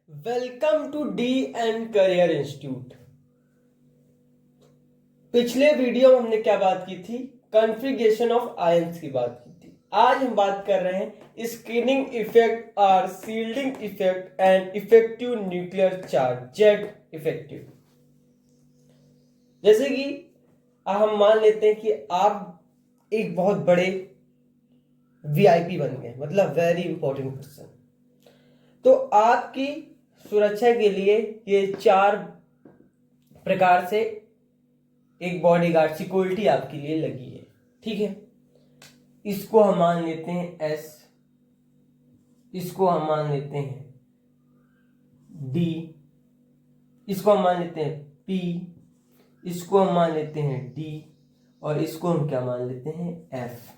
Welcome to the end career institute. पिछले video में हमने क्या बात की थी? कॉन्फ़िगरेशन ऑफ आयंस की बात की थी। आज हम बात कर रहे हैं स्क्रीनिंग इफेक्ट और shielding effect and effective nuclear charge Z effective. जैसे कि हम मान लेते हैं कि आप एक बहुत बड़े वीआईपी बन गए, मतलब वेरी इंपॉर्टेंट पर्सन। तो आपकी सुरक्षा के लिए ये 4 प्रकार से एक बॉडीगार्ड सिक्योरिटी आपके लिए लगी है, ठीक है। इसको हम मान लेते हैं एस, इसको हम मान लेते हैं डी, इसको हम मान लेते हैं पी, इसको हम मान लेते हैं डी और इसको हम क्या मान लेते हैं एफ।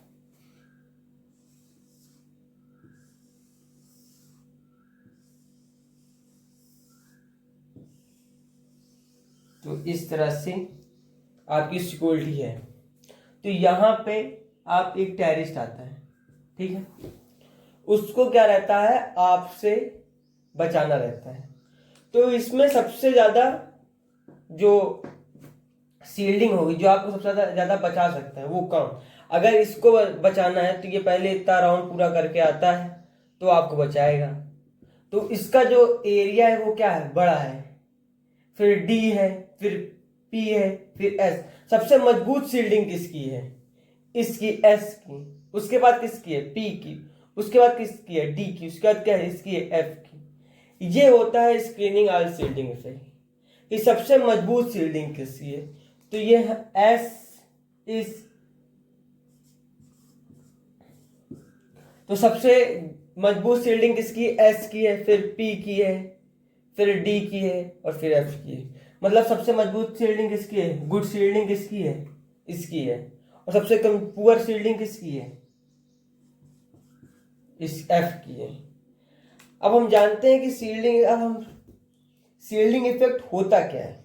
तो इस तरह से आपकी सिक्योरिटी है। तो यहां पे आप एक टेररिस्ट आता है, ठीक है, उसको क्या रहता है, आपसे बचाना रहता है। तो इसमें सबसे ज्यादा जो शील्डिंग होगी, जो आपको सबसे ज्यादा बचा सकता है, वो कौन? अगर इसको बचाना है तो ये पहले इतना राउंड पूरा करके आता है तो आपको बचाएगा। तो इसका जो एरिया है वो क्या है, बड़ा है। फिर डी है, फिर पी है, फिर एस। सबसे मजबूत शील्डिंग किसकी है? इसकी, एस की। उसके बाद किसकी है? पी की। उसके बाद किसकी है? डी की। उसके बाद क्या है? इसकी है एफ की। ये होता है स्क्रीनिंग और शील्डिंग इफेक्ट। ये सबसे मजबूत शील्डिंग किसकी है? तो ये एस इस, तो सबसे मजबूत शील्डिंग किसकी? एस की है, फिर पी की है, फिर डी की है और फिर एफ की है। मतलब सबसे मजबूत शील्डिंग किसकी है? गुड शील्डिंग किसकी है? इसकी है। और सबसे कम पुअर शील्डिंग किसकी है? इस एफ की है। अब हम जानते हैं कि शील्डिंग इफेक्ट होता क्या है।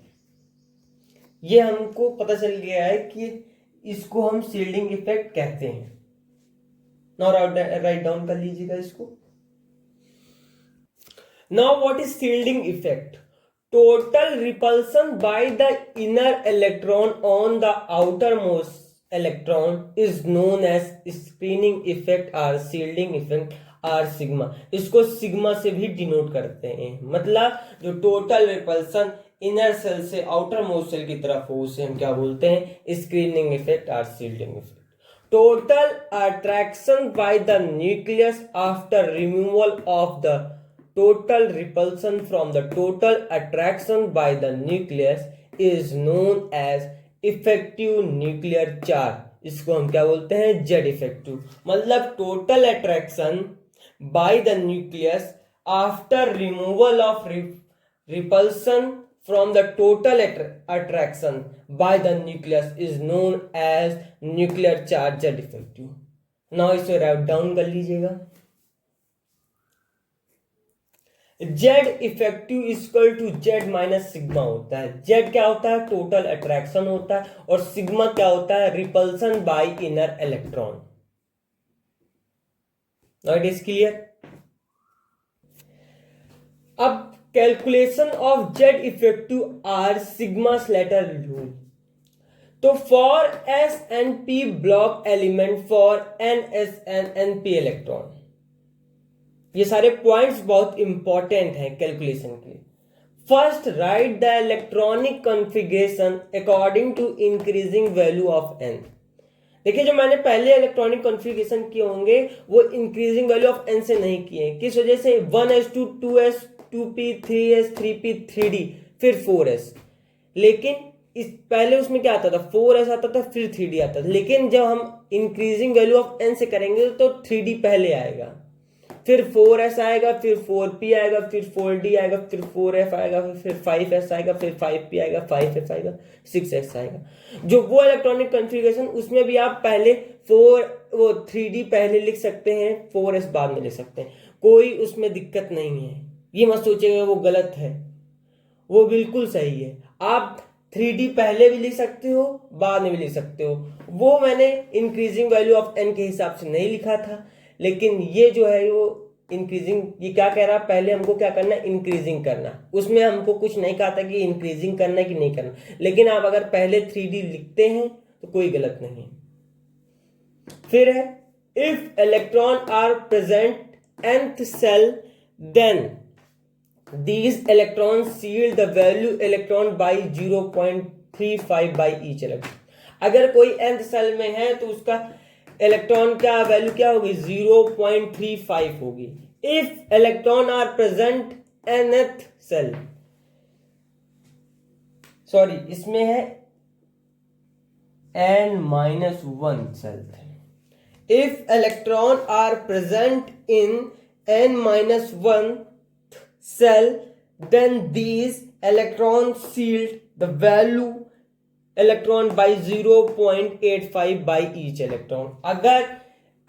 ये हमको पता चल गया है कि इसको हम शील्डिंग इफेक्ट कहते हैं। नाउ राइट डाउन कर लीजिएगा इसको। Now what is shielding effect? Total repulsion by the inner electron on the outermost electron is known as screening effect or shielding effect or sigma। इसको सिग्मा से भी denote करते हैं। मतलब जो टोटल रिपल्सन इनर सेल से outer most shell की तरफ हो उसे हम क्या बोलते हैं? स्क्रीनिंग इफेक्ट और shielding effect. Total attraction by the nucleus after removal of the total repulsion from the total attraction by the nucleus is known as effective nuclear charge। इसको हम क्या बोलते हैं? Z effective. मतलब total attraction by the nucleus after removal of repulsion from the total attraction by the nucleus is known as nuclear charge Z effective। now इसे write down कर लीजिएगा। Z effective equal to Z minus sigma होता है। Z क्या होता है? Total attraction होता है। और सिग्मा क्या होता है? Repulsion by inner electron. Now it is clear. अब calculation of Z effective are sigma Slater rule. तो for s n p block element for n s n n p electron, ये सारे पॉइंट्स बहुत important हैं calculation के लिए। First write the electronic configuration according to increasing value of n. देखिए, जो मैंने पहले इलेक्ट्रॉनिक कॉन्फ़िगरेशन किए होंगे वो इंक्रीजिंग वैल्यू ऑफ एन से नहीं किए। किस वजह से? 1s2 2s 2p 3s 3p 3d फिर 4s। लेकिन इस पहले उसमें क्या आता था? 4s आता था, फिर 3d आता था। लेकिन जब हम इंक्रीजिंग वैल्यू ऑफ n से करेंगे तो 3d पहले आएगा, फिर 4s आएगा, फिर 4p आएगा, फिर 4d आएगा, फिर 4f आएगा, फिर 5s आएगा, फिर 5p आएगा, 5f आएगा, 6s आएगा। जो वो इलेक्ट्रॉनिक कॉन्फ़िगरेशन उसमें भी आप पहले 3d पहले लिख सकते हैं, 4s बाद में लिख सकते हैं। कोई उसमें दिक्कत नहीं है। ये मत सोचिएगा वो गलत है, वो बिल्कुल सही है। आप 3d पहले भी लिख सकते हो, बाद में भी लिख सकते हो। वो मैंने इंक्रीजिंग वैल्यू ऑफ n के हिसाब से नहीं लिखा था, लेकिन ये जो है वो इंक्रीजिंग, ये क्या कह रहा है, पहले हमको क्या करना है, इंक्रीजिंग करना। उसमें हमको कुछ नहीं कहा था कि इंक्रीजिंग करना है कि नहीं करना, लेकिन आप अगर पहले 3D लिखते हैं तो कोई गलत नहीं है। फिर है if electron are present nth cell then these electrons seal the value electron by 0.35 by each electron। अगर कोई nth सेल में है तो उसका इलेक्ट्रॉन का वैल्यू क्या होगी, 0.35 होगी। If electron are present nth cell, sorry इसमें है n-1 cell. If electron are present in n-1 cell then these electrons sealed the value electron by 0.85 by each electron। अगर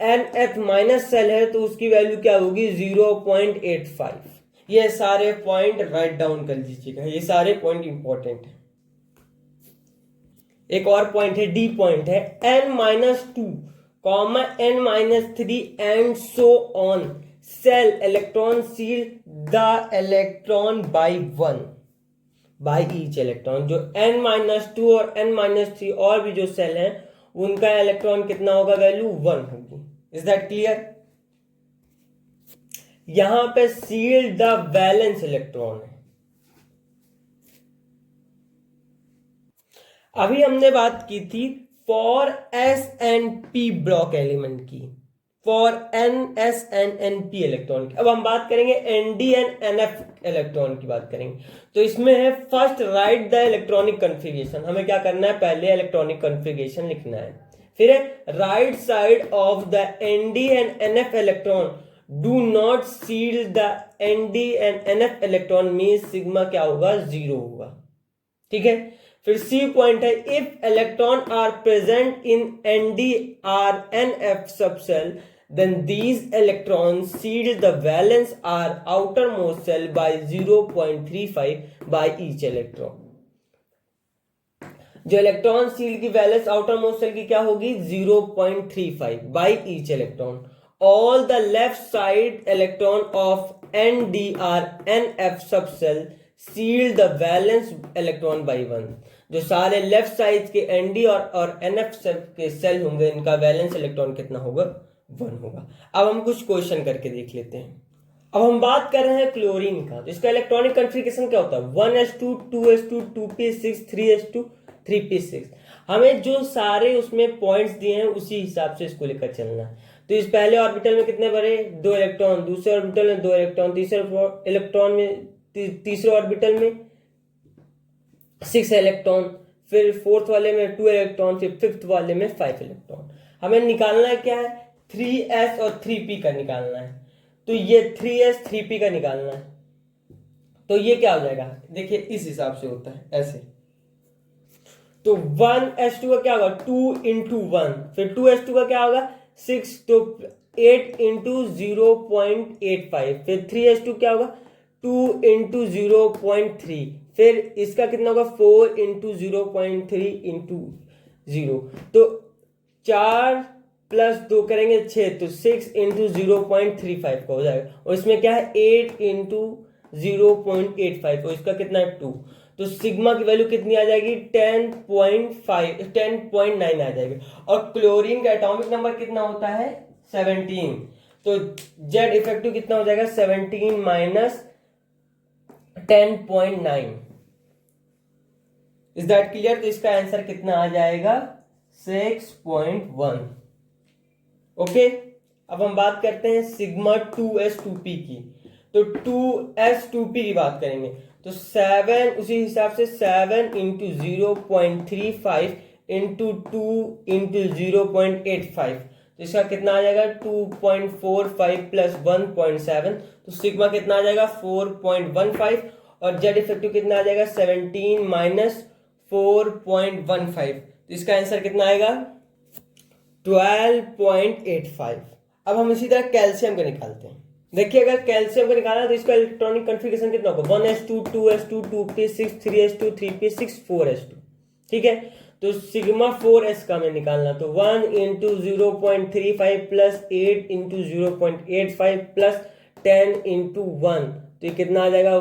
nth माइनस सेल है तो उसकी value क्या होगी, 0.85। ये सारे पॉइंट राइट डाउन कर लीजिएगा, ये सारे पॉइंट इंपॉर्टेंट है। एक और पॉइंट है, डी पॉइंट है, n-2, n-3 and so on cell electron seal the electron by 1 by each electron। जो n-2 और n-3 और भी जो सेल हैं उनका इलेक्ट्रॉन कितना होगा, वैल्यू 1 होगी। Is that clear? यहां पे सील द वैलेंस इलेक्ट्रॉन है। अभी हमने बात की थी for s and p block element की, for n s and n p electron की। अब हम बात करेंगे nd and nf इलेक्ट्रॉन की बात करेंगे। तो इसमें है first write the electronic configuration. हमें क्या करना है, पहले इलेक्ट्रॉनिक कन्फिगरेशन लिखना है। फिर है right side of the nd and nf electron do not seal the nd and nf electron mean sigma क्या होगा, 0 होगा। ठीक है। फिर सी पॉइंट है if electron are present in nd or nf subcell then these electrons seal the valence or outermost cell by 0.35 by each electron। जो electron seal की valence outermost cell की क्या होगी, 0.35 by each electron। all the left side electron of nd or nf subcell seal the valence electron by 1। जो सारे left side के nd और nf के सेल होंगे इनका वैलेंस इलेक्ट्रॉन कितना होगा, 1 होगा। अब हम कुछ क्वेश्चन करके देख लेते हैं। अब हम बात कर रहे हैं क्लोरीन का, तो इसका इलेक्ट्रॉनिक कॉन्फ़िगरेशन क्या होता है, 1s2 2s2 2p6 3s2 3p6। हमें जो सारे उसमें पॉइंट्स दिए हैं उसी हिसाब से इसको लेकर चलना है। तो इस पहले ऑर्बिटल में कितने बने, 2 इलेक्ट्रॉन, दूसरे ऑर्बिटल में 2 इलेक्ट्रॉन, तीसरे ऑर्बिटल में 6 इलेक्ट्रॉन, फिर फोर्थ वाले में 2 इलेक्ट्रॉन, फिर फिफ्थ वाले में 5 इलेक्ट्रॉन। हमें निकालना है क्या है, 3s और 3p का निकालना है। तो ये 3s 3p का निकालना है, तो ये क्या हो जाएगा, देखिए इस हिसाब से होता है ऐसे। तो 1s2 का क्या होगा, 2 into 1, फिर 2s2 का क्या होगा 6, तो 8 into 0.85, फिर 3s2 क्या होगा 2 into 0.3, फिर इसका कितना होगा 4 into 0.3 into 0, तो 4 प्लस 2 करेंगे 6, तो 6 into 0.35 का हो जाएगा। और इसमें क्या है 8 into 0.85, और इसका कितना है 2, तो सिग्मा की वैल्यू कितनी आ जाएगी 10.9 आ जाएगी। और क्लोरीन का एटॉमिक नंबर कितना होता है 17, तो जेड इफेक्टिव कितना हो जाएगा 17 माइनस 10.9। Is that clear? तो इसका आंसर कितना आ जाएगा 6.1। ओके। अब हम बात करते हैं सिग्मा 2s2p की, तो 2s2p की बात करेंगे। तो 7 उसी हिसाब से 7 into 0.35 into 2 into 0.85, तो इसका कितना आ जाएगा 2.45 प्लस 1.7, तो सिग्मा कितना आ जाएगा 4.15, और जेड इफेक्टिव कितना आ जाएगा 17 माइनस 4.15, तो इसका आंसर कितना आएगा 12.85। अब हम इसी तरह कैल्शियम का निकालते हैं। देखिए अगर कैल्शियम का निकालना तो इसका इलेक्ट्रॉनिक कॉन्फ़िगरेशन कितना होगा 1s2 2s2 2p6 3s2 3p6 4s2। ठीक है, तो सिग्मा 4s का हमें निकालना, तो 1 into 0.35 plus 8 into 0.85 plus 10 into 1 तो ये कितना आ जाएगा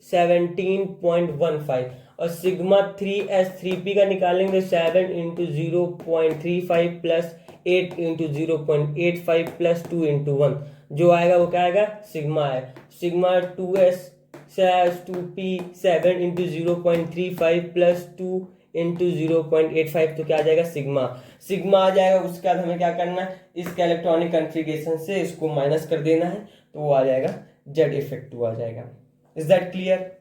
17.15 और सिग्मा 3s3p का निकालेंगे 7 into 0.35 plus 8 into 0.85 plus 2 into 1 जो आएगा वो क्या आएगा सिग्मा है sigma 2s/2p 7 into 0.35 plus 2 into 0.85 तो क्या आ जाएगा सिग्मा सिग्मा आ जाएगा। उसके बाद हमें क्या करना है इसके इलेक्ट्रॉनिक कन्फिगरेशन से इसको माइनस कर देना है तो वो आ जाएगा जेड इफेक्टिव आ जाएगा। Is that clear?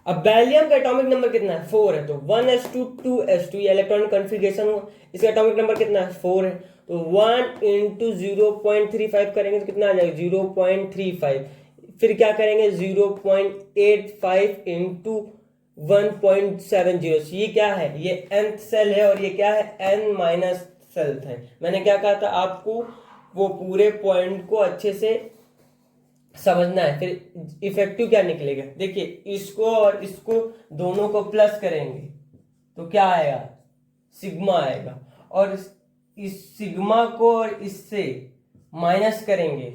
अब बेरिलियम का एटॉमिक नंबर कितना है 4 है तो 1s2 2s2 ये इलेक्ट्रॉनिक कन्फिगरेशन हुआ। इसका एटॉमिक नंबर कितना है 4 है तो 1 इंटू 0.35 करेंगे तो कितना आ जाएगा 0.35 फिर क्या करेंगे 0.85 इंटू 1.70 ये क्या है ये nth सेल है और ये क्या है n माइनस सेल है। मैंने क्या कहा था आपको वो पूरे पॉइंट को अच्छे से समझना है। फिर इफेक्टिव क्या निकलेगा देखिए इसको और इसको दोनों को प्लस करेंगे तो क्या आएगा सिग्मा आएगा और इस सिग्मा को और इससे माइनस करेंगे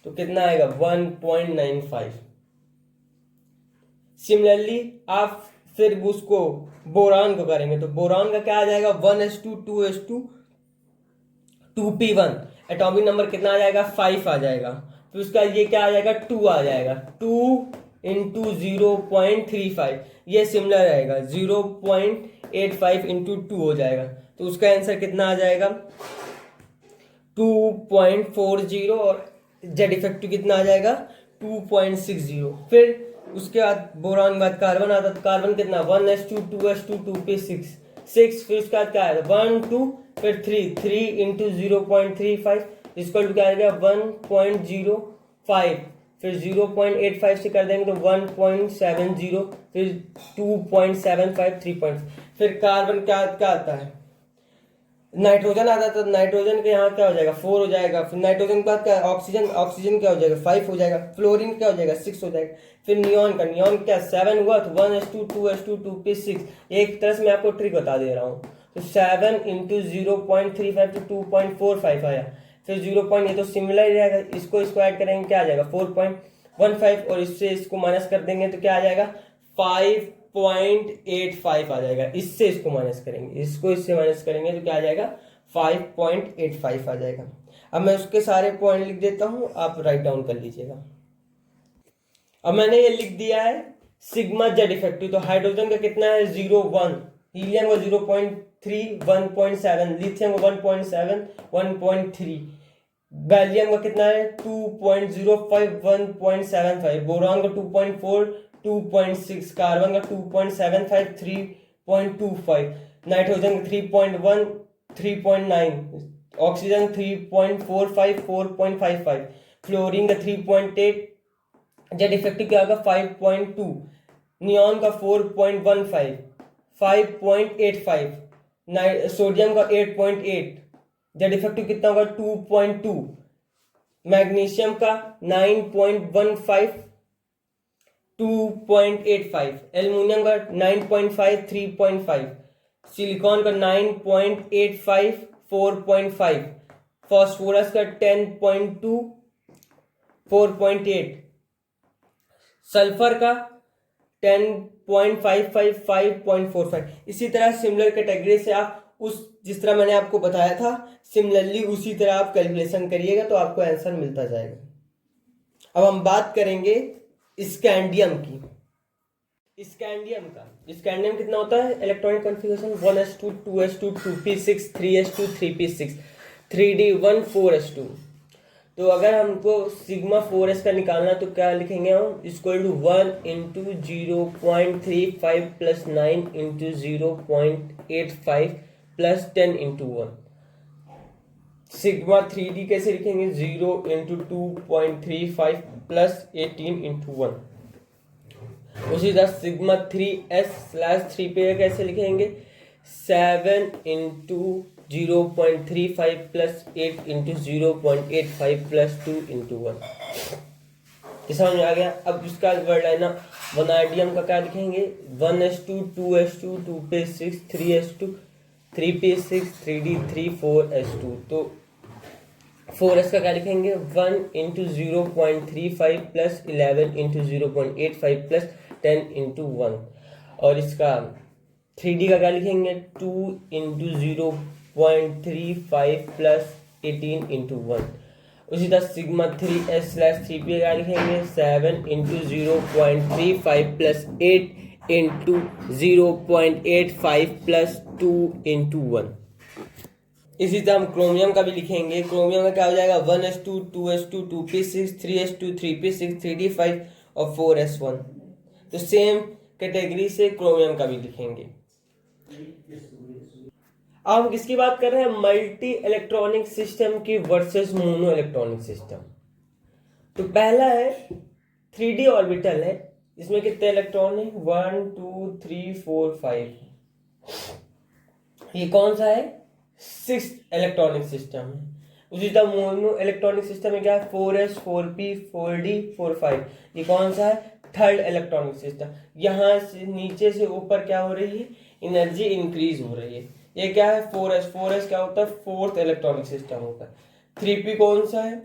तो कितना आएगा 1.95। सिमिलरली आप फिर उसको बोरान को करेंगे तो बोरान का क्या आ जाएगा 1s2 2s2 2p1 atomic number कितना आ जाएगा 5 आ जाएगा। तो उसका ये क्या आ जाएगा 2 आ जाएगा 2 इंटू 0.35 ये सिमिलर रहेगा 0.85 इंटू 2 हो जाएगा तो उसका आंसर कितना आ जाएगा 2.40 और जेड इफेक्टिव कितना आ जाएगा 2.60। फिर उसके बाद बोरान के बाद कार्बन आता तो कार्बन कितना 1s2 2s2 2p6 फिर उसके बाद क्या आएगा 1 2 फिर 3 इंटू 0.35 इक्वल टू क्या आएगा 1.05 फिर 0.85 से कर देंगे तो 1.70 फिर 2.75 3. फिर कार्बन क्या आता है नाइट्रोजन आता है तो नाइट्रोजन के यहाँ क्या हो जाएगा 4 हो जाएगा। फिर नाइट्रोजन के बाद क्या ऑक्सीजन क्या हो जाएगा 5 हो जाएगा। फ्लोरीन क्या हो जाएगा 6 हो जाएगा। फिर नियॉन क्या 7 हुआ तो 1s2 2s2 2p6 एक तरह से मैं आपको ट्रिक बता दे रहा हूँ तो 7 इंटू 0.35 तो 2.45 आया। फिर 0. ये तो सिमिलर ही रहेगा इसको ऐड करेंगे क्या आ जाएगा 4.15 और इससे इसको माइनस कर देंगे तो क्या आ जाएगा 5.85 आ जाएगा। इससे इसको माइनस करेंगे इसको इससे माइनस करेंगे तो क्या आ जाएगा 5.85 आ जाएगा। अब मैं उसके सारे पॉइंट लिख देता हूं आप राइट डाउन कर लीजिएगा। अब मैंने ये लिख दिया है सिग्मा जेड इफेक्टिव तो हाइड्रोजन का कितना है 0.1 हीलियम का 0.3 1.7 लिथियम का 1.7 1.3 बेरिलियम का कितना है 2.05 1.75 बोरान का 2.4 2.6 कार्बन का 2.75 3.25 नाइट्रोजन का 3.1 3.9 ऑक्सीजन 3.45 4.55 फ्लोरीन का 3.8 जेड इफेक्टिव क्या होगा 5.2 नियॉन का 4.15 5.85 सोडियम का 8.8 जेड इफेक्टिव कितना होगा 2.2 मैग्नीशियम का 9.15 2.85 एल्युमिनियम का 9.5 3.5 सिलिकॉन का 9.85 4.5 फास्फोरस का 10.2 4.8 सल्फर का 10.55 5.45। इसी तरह सिमिलर कैटेगरी से आप उस जिस तरह मैंने आपको बताया था सिमिलरली उसी तरह आप कैलकुलेशन करिएगा तो आपको आंसर मिलता जाएगा। अब हम बात करेंगे स्कैंडियम की। स्कैंडियम कितना होता है electronic configuration 1s2 2s2 2p6 3s2 3p6 3d1 4s2। तो अगर हमको सिग्मा 4s का निकालना तो क्या लिखेंगे हम equal to 1 into 0.35 plus 9 into 0.85 plus 10 into 1। Sigma 3d कैसे लिखेंगे 0 इंटू 2.35 प्लस 18 इंटू 1। उसी तरह सिग्मा 3s/3p कैसे लिखेंगे 7 into 0.35 plus 8 into 0.85 plus 2 into 1। समझ में आ गया। अब इसका वर्ड लाइन वनाइडियम का क्या लिखेंगे 1s2 2s2 2p6 3s2 3p6 3d3 4s2। तो 4s का क्या लिखेंगे 1 into 0.35 plus 11 into 0.85 plus 10 into 1। और इसका 3d का क्या लिखेंगे 2 इंटू 0.35 प्लस 18 इंटू 1। उसी तरह सिग्मा 3s स्लैश 3p का लिखेंगे 7 into 0.35 plus 8 into 0.85 plus 2 into 1। इसी तरह हम क्रोमियम का भी लिखेंगे। क्रोमियम का क्या हो जाएगा 1s2 2s2 2p6 3s2 3p6 3d5 और 4s1। तो सेम कैटेगरी से क्रोमियम का भी लिखेंगे। अब हम किसकी बात कर रहे हैं मल्टी इलेक्ट्रॉनिक सिस्टम की वर्सेस मोनो इलेक्ट्रॉनिक सिस्टम। तो पहला है 3d ऑर्बिटल है, इसमें कितने इलेक्ट्रॉन है 1 2 3 4 5। ये कौन सा है 6th इलेक्ट्रॉनिक सिस्टम है। उसी तरह मोनो इलेक्ट्रॉनिक सिस्टम में क्या है 4s 4p 4d 4 5। ये कौन सा है 3rd इलेक्ट्रॉनिक सिस्टम। यहाँ से नीचे से ऊपर क्या हो रही है एनर्जी इंक्रीज हो रही है। ये क्या है 4s 4s क्या होता है 4th इलेक्ट्रॉनिक सिस्टम होता है। 3p कौन सा है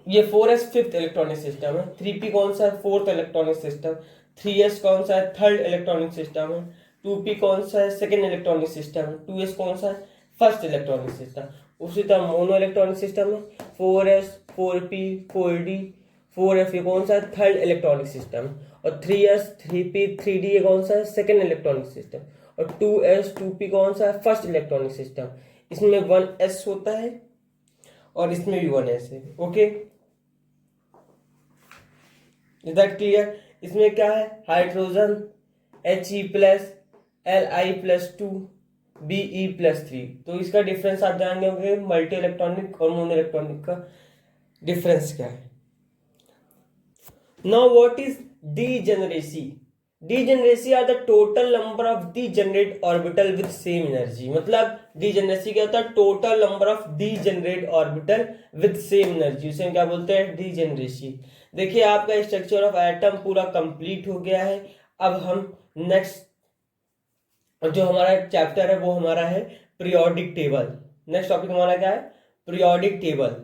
ये 4s 5th इलेक्ट्रॉनिक सिस्टम है। 3p कौन सा है 4th इलेक्ट्रॉनिक सिस्टम। 3s कौन सा है 3rd इलेक्ट्रॉनिक सिस्टम है। 2p कौन सा है 2nd इलेक्ट्रॉनिक सिस्टम है। 2s कौन सा है 1st इलेक्ट्रॉनिक सिस्टम। उसी तरह मोनो इलेक्ट्रॉनिक सिस्टम में 4s 4p 4d 4f ये कौन सा है 3rd इलेक्ट्रॉनिक सिस्टम। और 3s 3p 3d ये कौन सा है 2nd इलेक्ट्रॉनिक सिस्टम। और 2s 2p कौन सा है 1st इलेक्ट्रॉनिक सिस्टम। इसमें 1s होता है और इसमें भी 1s है। Okay is that clear. इसमें क्या है hydrogen He plus Li plus 2 Be plus 3। तो इसका डिफरेंस आप जान गए मल्टी इलेक्ट्रॉनिक और मोनो इलेक्ट्रॉनिक का डिफरेंस क्या है। Now what is degeneracy. Degeneracy are the total number of degenerate orbital with same energy. मतलब डीजेनरेसी क्या होता है total number of degenerate orbital with same energy, उसे हम क्या बोलते हैं डीजेनरेसी। देखिए आपका स्ट्रक्चर ऑफ एटम पूरा कंप्लीट हो गया है। अब हम नेक्स्ट जो हमारा चैप्टर है वो हमारा है पीरियोडिक टेबल। नेक्स्ट टॉपिक हमारा क्या है पीरियोडिक टेबल।